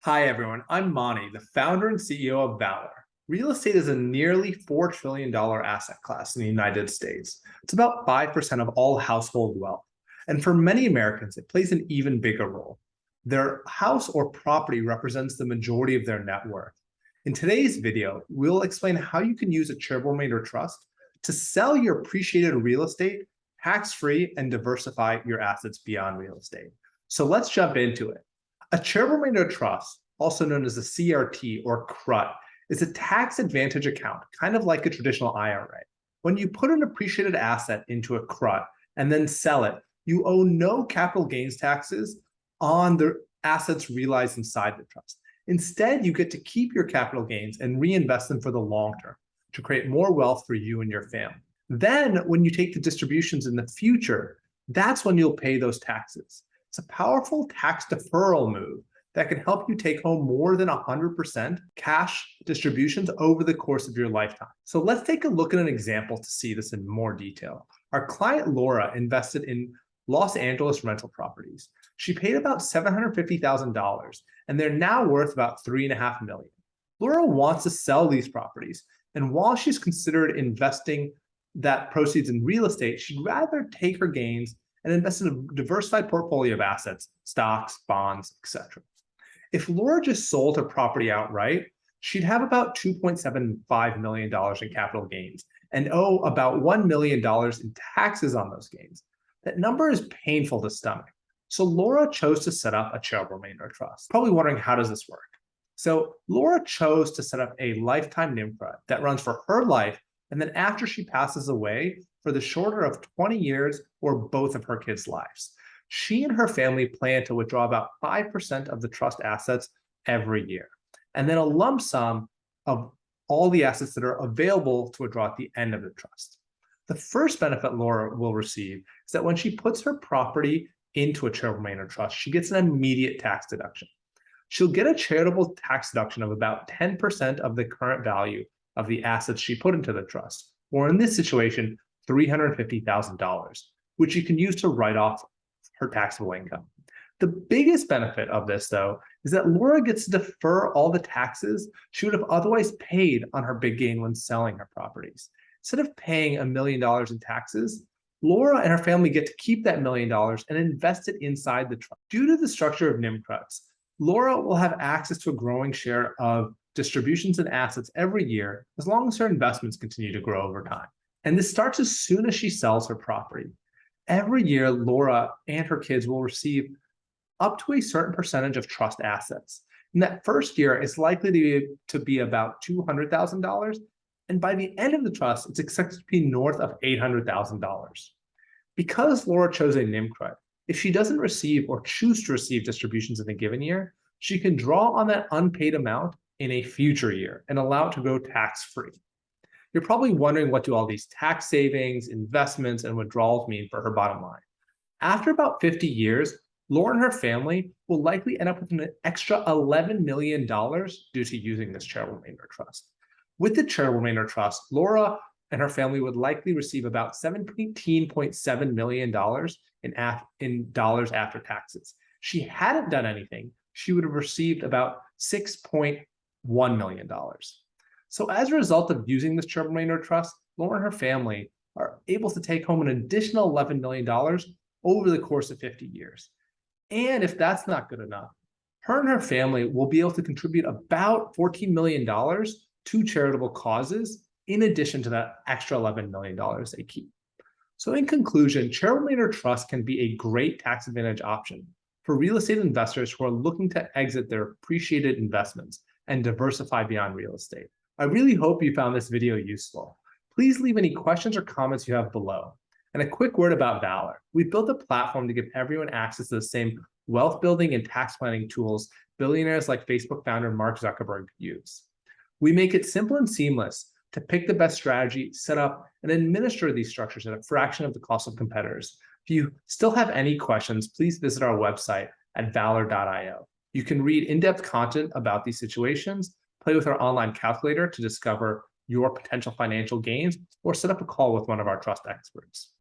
Hi, everyone. I'm Monty, the founder and CEO of Valur. Real estate is a nearly $4 trillion asset class in the United States. It's about 5% of all household wealth. And for many Americans, it plays an even bigger role. Their house or property represents the majority of their net worth. In today's video, we'll explain how you can use a charitable remainder trust to sell your appreciated real estate tax-free and diversify your assets beyond real estate. So let's jump into it. A charitable remainder trust, also known as a CRT or CRUT, is a tax advantage account, kind of like a traditional IRA. When you put an appreciated asset into a CRUT and then sell it, you owe no capital gains taxes on the assets realized inside the trust. Instead, you get to keep your capital gains and reinvest them for the long term to create more wealth for you and your family. Then, when you take the distributions in the future, that's when you'll pay those taxes. It's a powerful tax deferral move that can help you take home more than 100% cash distributions over the course of your lifetime. So let's take a look at an example to see this in more detail. Our client Laura invested in Los Angeles rental properties. She paid about $750,000, and they're now worth about $3.5 million. Laura wants to sell these properties, and while she's considered investing that proceeds in real estate, she'd rather take her gains and invest in a diversified portfolio of assets, stocks, bonds, etc. If Laura just sold her property outright, she'd have about $2.75 million in capital gains and owe about $1 million in taxes on those gains. That number is painful to stomach. So Laura chose to set up a charitable remainder trust. Probably wondering, how does this work? So Laura chose to set up a lifetime NIMCRA that runs for her life, and then after she passes away, for the shorter of 20 years or both of her kids' lives. She and her family plan to withdraw about 5% of the trust assets every year, and then a lump sum of all the assets that are available to withdraw at the end of the trust. The first benefit Laura will receive is that when she puts her property into a charitable remainder trust, she gets an immediate tax deduction. She'll get a charitable tax deduction of about 10% of the current value of the assets she put into the trust, or in this situation, $350,000, which you can use to write off her taxable income. The biggest benefit of this, though, is that Laura gets to defer all the taxes she would have otherwise paid on her big gain when selling her properties. Instead of paying $1 million in taxes, Laura and her family get to keep that $1 million and invest it inside the trust. Due to the structure of NIMCRUTs, Laura will have access to a growing share of distributions and assets every year, as long as her investments continue to grow over time. And this starts as soon as she sells her property. Every year, Laura and her kids will receive up to a certain percentage of trust assets. In that first year, it's likely to be about $200,000. And by the end of the trust, it's expected to be north of $800,000. Because Laura chose a NIMCRUT, if she doesn't receive or choose to receive distributions in a given year, she can draw on that unpaid amount in a future year and allow it to go tax-free. You're probably wondering, what do all these tax savings, investments, and withdrawals mean for her bottom line? After about 50 years, Laura and her family will likely end up with an extra $11 million due to using this charitable remainder trust. With the charitable remainder trust, Laura and her family would likely receive about $17.7 million in dollars after taxes. If she hadn't done anything, she would have received about $6.1 million. So as a result of using this charitable remainder trust, Laura and her family are able to take home an additional $11 million over the course of 50 years. And if that's not good enough, her and her family will be able to contribute about $14 million to charitable causes, in addition to that extra $11 million they keep. So in conclusion, charitable remainder trust can be a great tax advantage option for real estate investors who are looking to exit their appreciated investments and diversify beyond real estate. I really hope you found this video useful. Please leave any questions or comments you have below. And a quick word about Valur. We've built a platform to give everyone access to the same wealth building and tax planning tools billionaires like Facebook founder Mark Zuckerberg use. We make it simple and seamless to pick the best strategy, set up, and administer these structures at a fraction of the cost of competitors. If you still have any questions, please visit our website at valur.io. You can read in-depth content about these situations, play with our online calculator to discover your potential financial gains, or set up a call with one of our trust experts.